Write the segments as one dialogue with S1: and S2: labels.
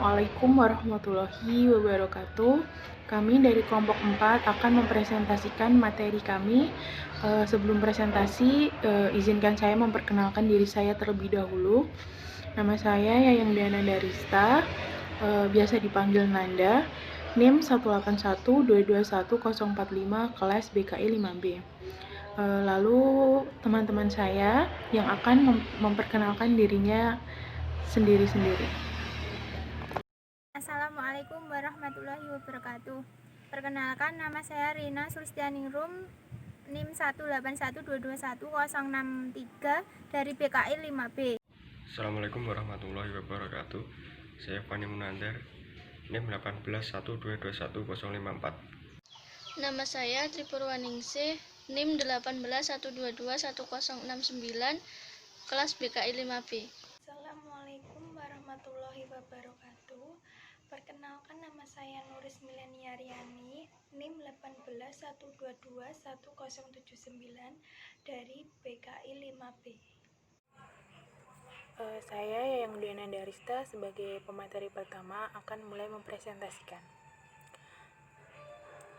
S1: Assalamualaikum warahmatullahi wabarakatuh. Kami dari kelompok 4 akan mempresentasikan materi kami. Sebelum presentasi, izinkan saya memperkenalkan diri saya terlebih dahulu. Nama saya Yayang Diana Darista, biasa dipanggil Nanda, NIM 181221045 kelas BKI 5B. Lalu teman-teman saya yang akan memperkenalkan dirinya sendiri-sendiri.
S2: Assalamualaikum warahmatullahi wabarakatuh. Perkenalkan, nama saya Rina Surstianingrum, NIM 181221063 dari BKI 5B.
S3: Assalamualaikum warahmatullahi wabarakatuh. Saya Fani Munandar, NIM 181221054.
S4: Nama saya Tripurwaningsih, NIM 181221069, kelas BKI 5B.
S5: Assalamualaikum warahmatullahi wabarakatuh. Perkenalkan, nama saya Nuris Milenia Riani, NIM 181221079 dari BKI 5B.
S1: Saya Yayang Diana Darista sebagai pemateri pertama akan mulai mempresentasikan.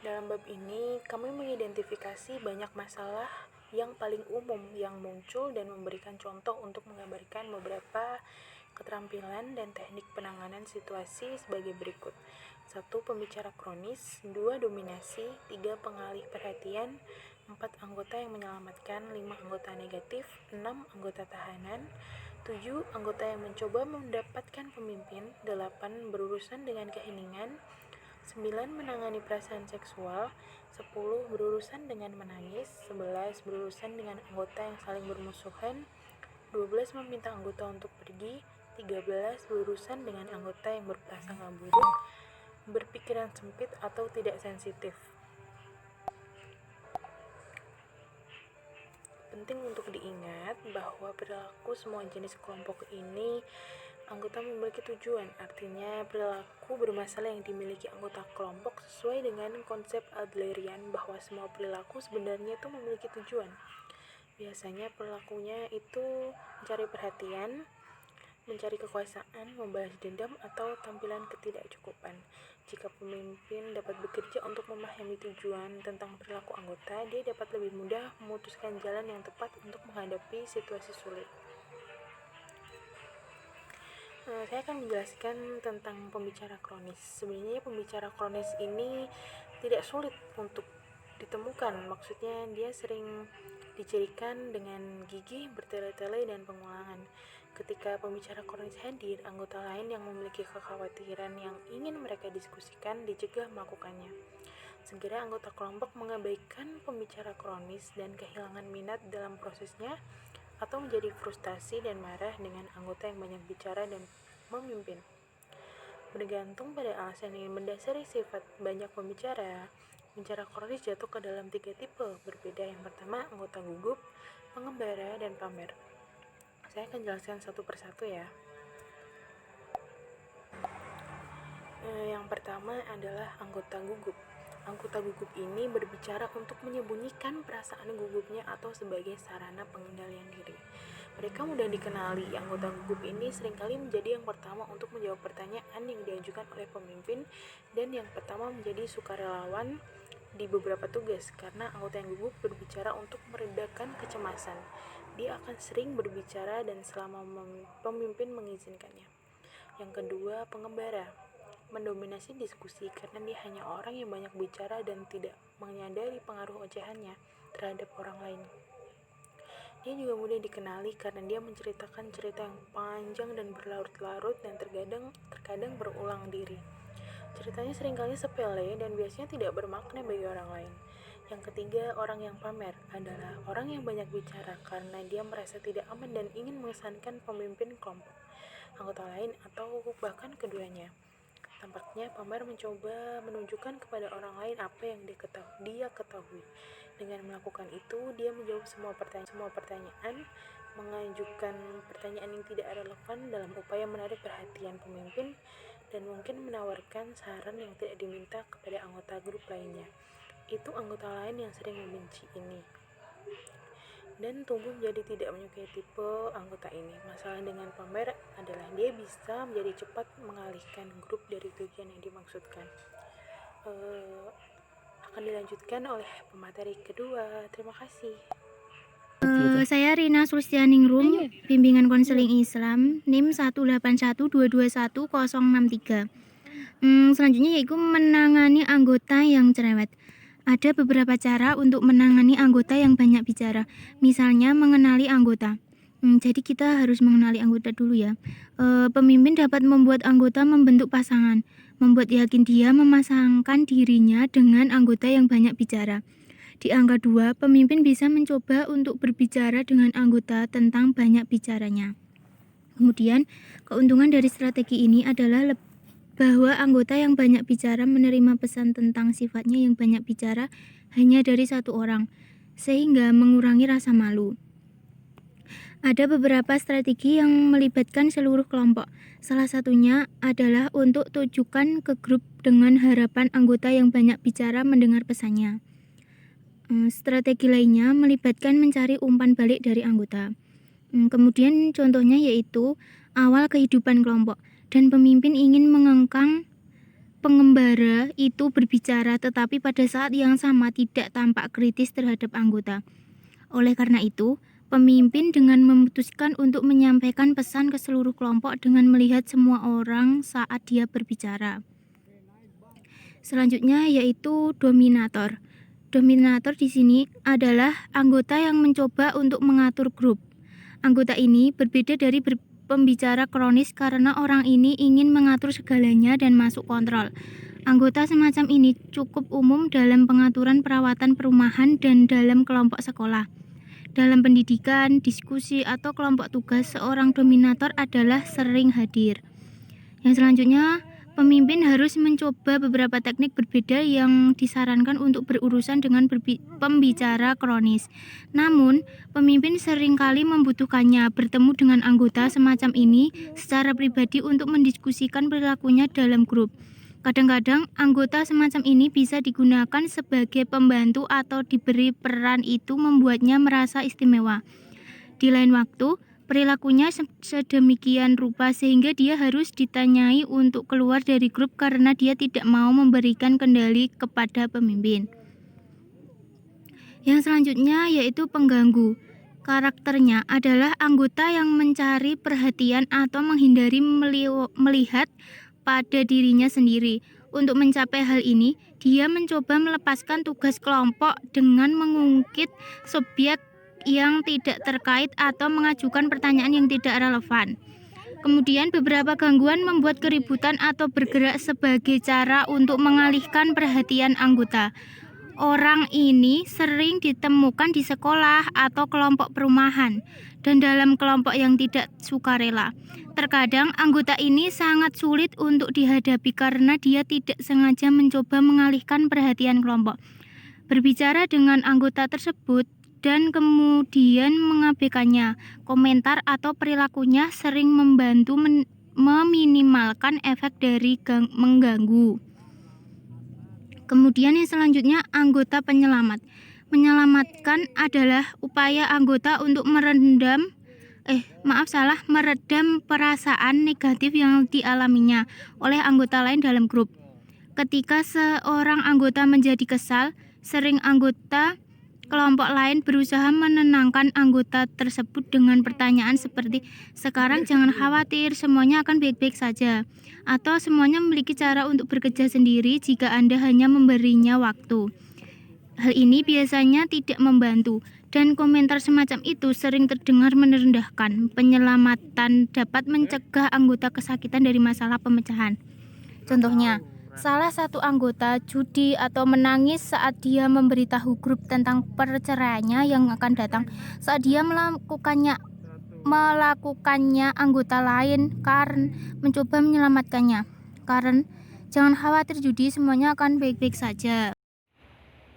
S1: Dalam bab ini, kami mengidentifikasi banyak masalah yang paling umum yang muncul dan memberikan contoh untuk menggambarkan beberapa keterampilan dan teknik penanganan situasi sebagai berikut. 1. Pembicara kronis, 2. Dominasi, 3. Pengalih perhatian, 4. Anggota yang menyelamatkan, 5. Anggota negatif, 6. Anggota tahanan, 7. Anggota yang mencoba mendapatkan pemimpin, 8. Berurusan dengan keheningan, 9. Menangani perasaan seksual, 10. Berurusan dengan menangis, 11. Berurusan dengan anggota yang saling bermusuhan, 12. Meminta anggota untuk pergi, 13. Berurusan dengan anggota yang berprasangka buruk, berpikiran sempit atau tidak sensitif. Penting untuk diingat bahwa perilaku semua jenis kelompok ini anggota memiliki tujuan, artinya perilaku bermasalah yang dimiliki anggota kelompok sesuai dengan konsep Adlerian bahwa semua perilaku sebenarnya itu memiliki tujuan. Biasanya perilakunya itu mencari perhatian, mencari kekuasaan, membalas dendam, atau tampilan ketidakcukupan. Jika pemimpin dapat bekerja untuk memahami tujuan tentang perilaku anggota, dia dapat lebih mudah memutuskan jalan yang tepat untuk menghadapi situasi sulit. Saya akan menjelaskan tentang pembicara kronis. Sebenarnya pembicara kronis ini tidak sulit untuk ditemukan. Maksudnya dia sering dicirikan dengan gigih, bertele-tele, dan pengulangan. Ketika pembicara kronis hadir, anggota lain yang memiliki kekhawatiran yang ingin mereka diskusikan dicegah melakukannya. Segera anggota kelompok mengabaikan pembicara kronis dan kehilangan minat dalam prosesnya, atau menjadi frustasi dan marah dengan anggota yang banyak bicara dan memimpin. Bergantung pada alasan yang mendasari sifat banyak pembicara kronis jatuh ke dalam 3 tipe berbeda. Yang pertama, anggota gugup, pengembara, dan pamer. Saya akan jelaskan satu persatu ya. Yang pertama adalah anggota gugup. Anggota gugup ini berbicara untuk menyembunyikan perasaan gugupnya atau sebagai sarana pengendalian diri. Mereka mudah dikenali. Anggota gugup ini seringkali menjadi yang pertama untuk menjawab pertanyaan yang diajukan oleh pemimpin dan yang pertama menjadi sukarelawan di beberapa tugas, karena anggota yang gugup berbicara untuk meredakan kecemasan. Dia akan sering berbicara dan selama pemimpin mengizinkannya. Yang kedua, pengembara. Mendominasi diskusi karena dia hanya orang yang banyak bicara dan tidak menyadari pengaruh ocehannya terhadap orang lain. Dia juga mudah dikenali karena dia menceritakan cerita yang panjang dan berlarut-larut dan terkadang berulang diri. Ceritanya seringkali sepele dan biasanya tidak bermakna bagi orang lain. Yang ketiga, orang yang pamer adalah orang yang banyak bicara karena dia merasa tidak aman dan ingin mengesankan pemimpin kelompok, anggota lain, atau bahkan keduanya. Tampaknya pamer mencoba menunjukkan kepada orang lain apa yang dia ketahui. Dengan melakukan itu, dia menjawab semua pertanyaan, mengajukan pertanyaan yang tidak relevan dalam upaya menarik perhatian pemimpin, dan mungkin menawarkan saran yang tidak diminta kepada anggota grup lainnya. Itu anggota lain yang sering membenci ini. dan tumbuh menjadi tidak menyukai tipe anggota ini. Masalah dengan pamer adalah dia bisa menjadi cepat mengalihkan grup dari tujuan yang dimaksudkan. Akan dilanjutkan oleh pemateri kedua. Terima kasih.
S2: Saya Rina Sulistianingrum, bimbingan konseling Islam, NIM 181221063. Selanjutnya yaitu menangani anggota yang cerewet. Ada beberapa cara untuk menangani anggota yang banyak bicara. Misalnya mengenali anggota. Jadi kita harus mengenali anggota dulu ya. Pemimpin dapat membuat anggota membentuk pasangan, membuat yakin dia memasangkan dirinya dengan anggota yang banyak bicara. Di angka 2, pemimpin bisa mencoba untuk berbicara dengan anggota tentang banyak bicaranya. Kemudian, keuntungan dari strategi ini adalah bahwa anggota yang banyak bicara menerima pesan tentang sifatnya yang banyak bicara hanya dari satu orang, sehingga mengurangi rasa malu. Ada beberapa strategi yang melibatkan seluruh kelompok. Salah satunya adalah untuk tujukan ke grup dengan harapan anggota yang banyak bicara mendengar pesannya. Strategi lainnya melibatkan mencari umpan balik dari anggota. Kemudian contohnya yaitu awal kehidupan kelompok dan pemimpin ingin mengengkang pengembara itu berbicara tetapi pada saat yang sama tidak tampak kritis terhadap anggota. Oleh karena itu, pemimpin dengan memutuskan untuk menyampaikan pesan ke seluruh kelompok dengan melihat semua orang saat dia berbicara. Selanjutnya yaitu dominator. Dominator di sini adalah anggota yang mencoba untuk mengatur grup. Anggota ini berbeda dari pembicara kronis karena orang ini ingin mengatur segalanya dan masuk kontrol. Anggota semacam ini cukup umum dalam pengaturan perawatan perumahan dan dalam kelompok sekolah. Dalam pendidikan, diskusi, atau kelompok tugas, seorang dominator adalah sering hadir. Yang selanjutnya, pemimpin harus mencoba beberapa teknik berbeda yang disarankan untuk berurusan dengan pembicara kronis. Namun, pemimpin seringkali membutuhkannya bertemu dengan anggota semacam ini secara pribadi untuk mendiskusikan perilakunya dalam grup. Kadang-kadang, anggota semacam ini bisa digunakan sebagai pembantu atau diberi peran itu membuatnya merasa istimewa. Di lain waktu, perilakunya sedemikian rupa sehingga dia harus ditanyai untuk keluar dari grup karena dia tidak mau memberikan kendali kepada pemimpin. Yang selanjutnya yaitu pengganggu. Karakternya adalah anggota yang mencari perhatian atau menghindari melihat pada dirinya sendiri. Untuk mencapai hal ini, dia mencoba melepaskan tugas kelompok dengan mengungkit subjek yang tidak terkait atau mengajukan pertanyaan yang tidak relevan. Kemudian beberapa gangguan membuat keributan atau bergerak sebagai cara untuk mengalihkan perhatian anggota. Orang ini sering ditemukan di sekolah atau kelompok perumahan dan dalam kelompok yang tidak sukarela. Terkadang anggota ini sangat sulit untuk dihadapi karena dia tidak sengaja mencoba mengalihkan perhatian kelompok. Berbicara dengan anggota tersebut dan kemudian mengabaikannya. Komentar atau perilakunya sering membantu meminimalkan efek dari mengganggu. Kemudian yang selanjutnya anggota penyelamat. Menyelamatkan adalah upaya anggota untuk meredam perasaan negatif yang dialaminya oleh anggota lain dalam grup. Ketika seorang anggota menjadi kesal, sering anggota kelompok lain berusaha menenangkan anggota tersebut dengan pertanyaan seperti, "Sekarang jangan khawatir, semuanya akan baik-baik saja." Atau semuanya memiliki cara untuk bekerja sendiri jika Anda hanya memberinya waktu. Hal ini biasanya tidak membantu, dan komentar semacam itu sering terdengar merendahkan. Penyelamatan dapat mencegah anggota kesakitan dari masalah pemecahan. Contohnya, salah satu anggota judi atau menangis saat dia memberitahu grup tentang perceraiannya yang akan datang. Saat dia melakukannya anggota lain Karen mencoba menyelamatkannya. Karen, jangan khawatir Judi, semuanya akan baik-baik saja.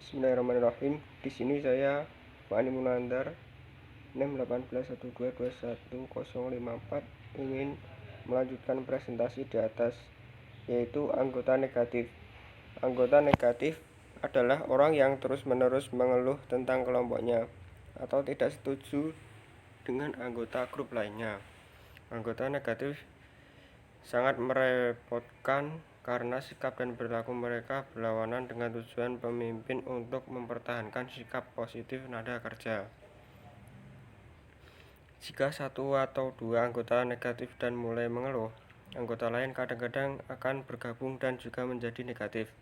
S3: Bismillahirrahmanirrahim. Di sini saya Fani Munandar, NIM 181221054 ingin melanjutkan presentasi di atas, yaitu anggota negatif. Anggota negatif adalah orang yang terus-menerus mengeluh tentang kelompoknya. atau tidak setuju dengan anggota grup lainnya. Anggota negatif sangat merepotkan karena sikap dan perilaku mereka berlawanan dengan tujuan pemimpin untuk mempertahankan sikap positif nada kerja. Jika satu atau dua anggota negatif dan mulai mengeluh, anggota lain kadang-kadang akan bergabung dan juga menjadi negatif.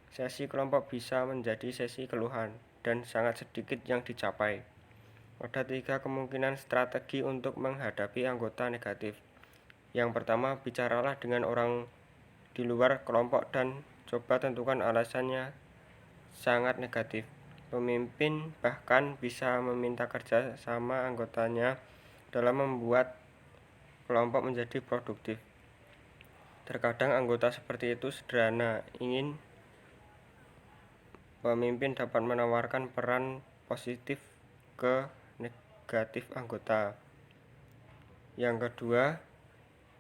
S3: Sesi kelompok bisa menjadi sesi keluhan dan sangat sedikit yang dicapai. Ada 3 kemungkinan strategi untuk menghadapi anggota negatif. Yang pertama, bicaralah dengan orang di luar kelompok dan coba tentukan alasannya sangat negatif. Pemimpin bahkan bisa meminta kerja sama anggotanya dalam membuat kelompok menjadi produktif. Terkadang anggota seperti itu sederhana, ingin pemimpin dapat menawarkan peran positif ke negatif anggota. Yang kedua,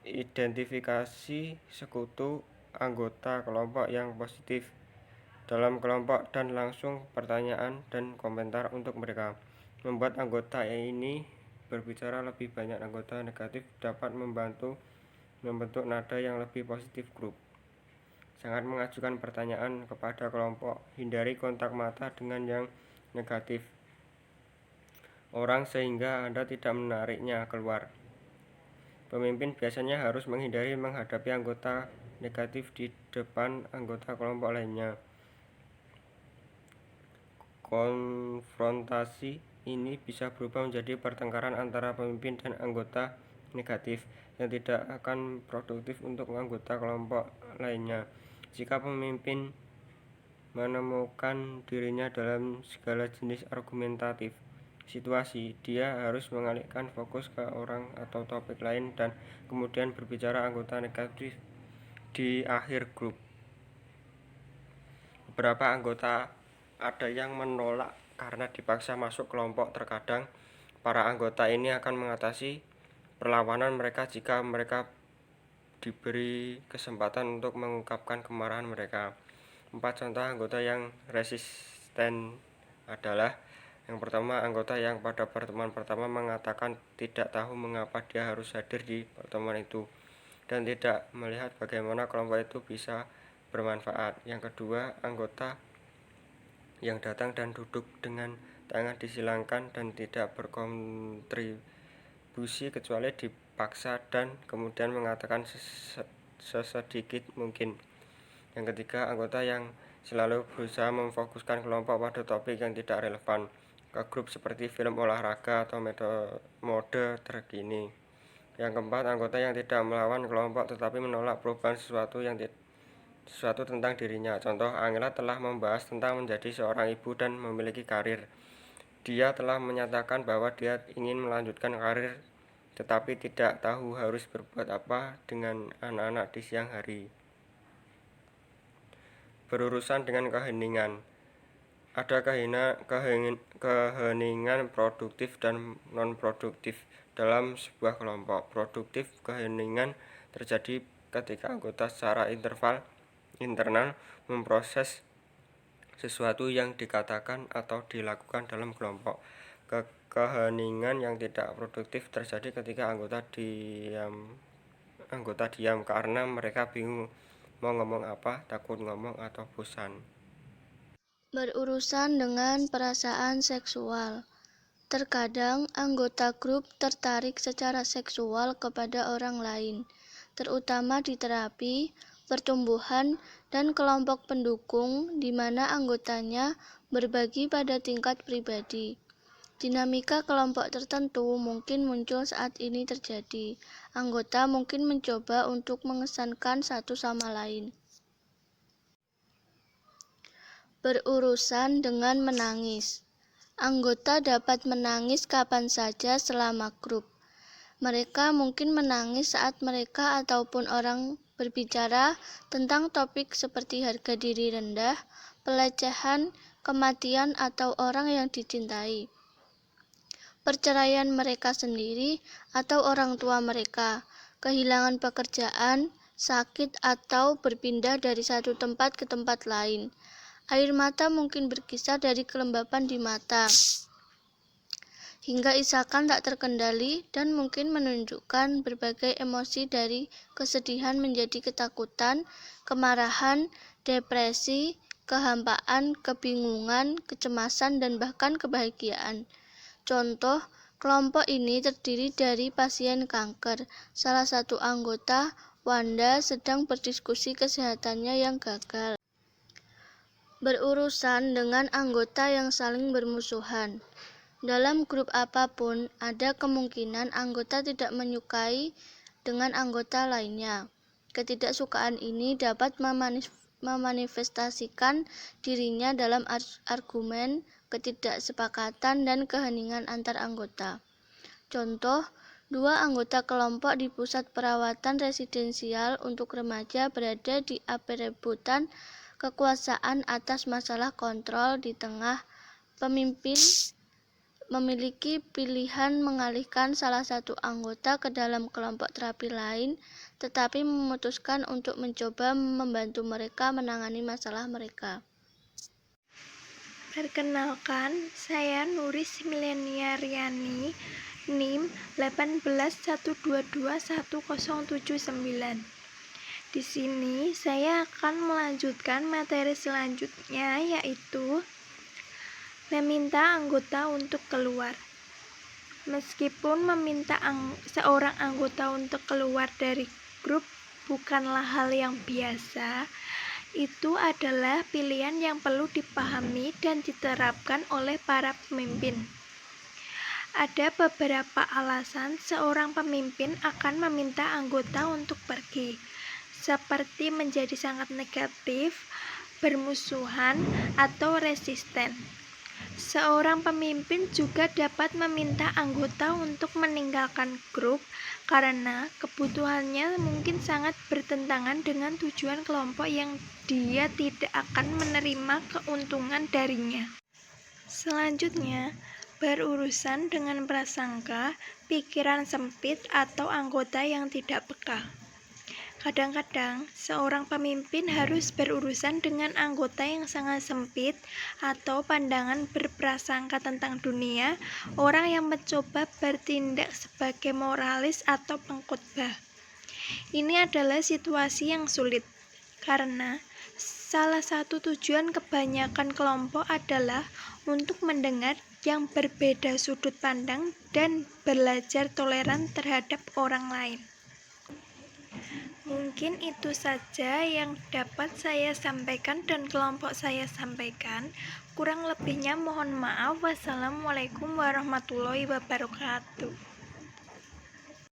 S3: identifikasi sekutu anggota kelompok yang positif dalam kelompok dan langsung pertanyaan dan komentar untuk mereka. Membuat anggota ini berbicara lebih banyak anggota negatif dapat membantu membentuk nada yang lebih positif grup. Sangat mengajukan pertanyaan kepada kelompok, hindari kontak mata dengan yang negatif orang sehingga Anda tidak menariknya keluar. Pemimpin biasanya harus menghindari menghadapi anggota negatif di depan anggota kelompok lainnya. Konfrontasi ini bisa berubah menjadi pertengkaran antara pemimpin dan anggota negatif yang tidak akan produktif untuk anggota kelompok lainnya. Jika pemimpin menemukan dirinya dalam segala jenis argumentatif situasi, dia harus mengalihkan fokus ke orang atau topik lain dan kemudian berbicara anggota negatif di akhir grup. Beberapa anggota ada yang menolak karena dipaksa masuk kelompok. Terkadang para anggota ini akan mengatasi perlawanan mereka jika mereka diberi kesempatan untuk mengungkapkan kemarahan mereka. 4 contoh anggota yang resisten adalah: yang pertama, anggota yang pada pertemuan pertama mengatakan tidak tahu mengapa dia harus hadir di pertemuan itu dan tidak melihat bagaimana kelompok itu bisa bermanfaat. Yang kedua, anggota yang datang dan duduk dengan tangan disilangkan dan tidak berkontribusi kecuali dipaksa dan kemudian mengatakan sesedikit mungkin. Yang ketiga, anggota yang selalu berusaha memfokuskan kelompok pada topik yang tidak relevan ke grup seperti film olahraga atau mode terkini. Yang keempat, anggota yang tidak melawan kelompok tetapi menolak perubahan sesuatu tentang dirinya. Contoh, Angela telah membahas tentang menjadi seorang ibu dan memiliki karir. Dia telah menyatakan bahwa dia ingin melanjutkan karir tetapi tidak tahu harus berbuat apa dengan anak-anak di siang hari. Berurusan dengan keheningan. Ada keheningan produktif dan non-produktif dalam sebuah kelompok. Produktif keheningan terjadi ketika anggota secara internal memproses sesuatu yang dikatakan atau dilakukan dalam kelompok. Keheningan yang tidak produktif terjadi ketika anggota diam karena mereka bingung mau ngomong apa, takut ngomong, atau bosan.
S4: Berurusan dengan perasaan seksual. Terkadang anggota grup tertarik secara seksual kepada orang lain, terutama di terapi, pertumbuhan, dan kelompok pendukung di mana anggotanya berbagi pada tingkat pribadi. Dinamika kelompok tertentu mungkin muncul saat ini terjadi. Anggota mungkin mencoba untuk mengesankan satu sama lain. Berurusan dengan menangis. Anggota dapat menangis kapan saja selama grup. Mereka mungkin menangis saat mereka ataupun orang berbicara tentang topik seperti harga diri rendah, pelecehan, kematian, atau orang yang dicintai, perceraian mereka sendiri atau orang tua mereka, kehilangan pekerjaan, sakit, atau berpindah dari satu tempat ke tempat lain. Air mata mungkin berkisar dari kelembapan di mata. hingga isakan tak terkendali dan mungkin menunjukkan berbagai emosi dari kesedihan menjadi ketakutan, kemarahan, depresi, kehampaan, kebingungan, kecemasan, dan bahkan kebahagiaan. Contoh, kelompok ini terdiri dari pasien kanker. Salah satu anggota, Wanda, sedang berdiskusi kesehatannya yang gagal, berurusan dengan anggota yang saling bermusuhan. Dalam grup apapun, ada kemungkinan anggota tidak menyukai dengan anggota lainnya. Ketidaksukaan ini dapat memanifestasikan dirinya dalam argumen, ketidaksepakatan, dan keheningan antar anggota. Contoh, dua anggota kelompok di pusat perawatan residensial untuk remaja berada di perebutan kekuasaan atas masalah kontrol di tengah pemimpin memiliki pilihan mengalihkan salah satu anggota ke dalam kelompok terapi lain, tetapi memutuskan untuk mencoba membantu mereka menangani masalah mereka.
S5: Perkenalkan, saya Nuris Mileniariani, NIM 181221079. Di sini saya akan melanjutkan materi selanjutnya, yaitu meminta anggota untuk keluar. Meskipun meminta seorang anggota untuk keluar dari grup bukanlah hal yang biasa, itu adalah pilihan yang perlu dipahami dan diterapkan oleh para pemimpin. Ada beberapa alasan seorang pemimpin akan meminta anggota untuk pergi, seperti menjadi sangat negatif, bermusuhan, atau resisten. Seorang pemimpin juga dapat meminta anggota untuk meninggalkan grup karena kebutuhannya mungkin sangat bertentangan dengan tujuan kelompok yang dia tidak akan menerima keuntungan darinya. Selanjutnya, berurusan dengan prasangka, pikiran sempit, atau anggota yang tidak peka. Kadang-kadang, seorang pemimpin harus berurusan dengan anggota yang sangat sempit atau pandangan berprasangka tentang dunia, orang yang mencoba bertindak sebagai moralis atau pengkhotbah. Ini adalah situasi yang sulit, karena salah satu tujuan kebanyakan kelompok adalah untuk mendengar yang berbeda sudut pandang dan belajar toleran terhadap orang lain. Mungkin itu saja yang dapat saya sampaikan dan kelompok saya sampaikan. Kurang lebihnya mohon maaf. Wassalamualaikum warahmatullahi wabarakatuh.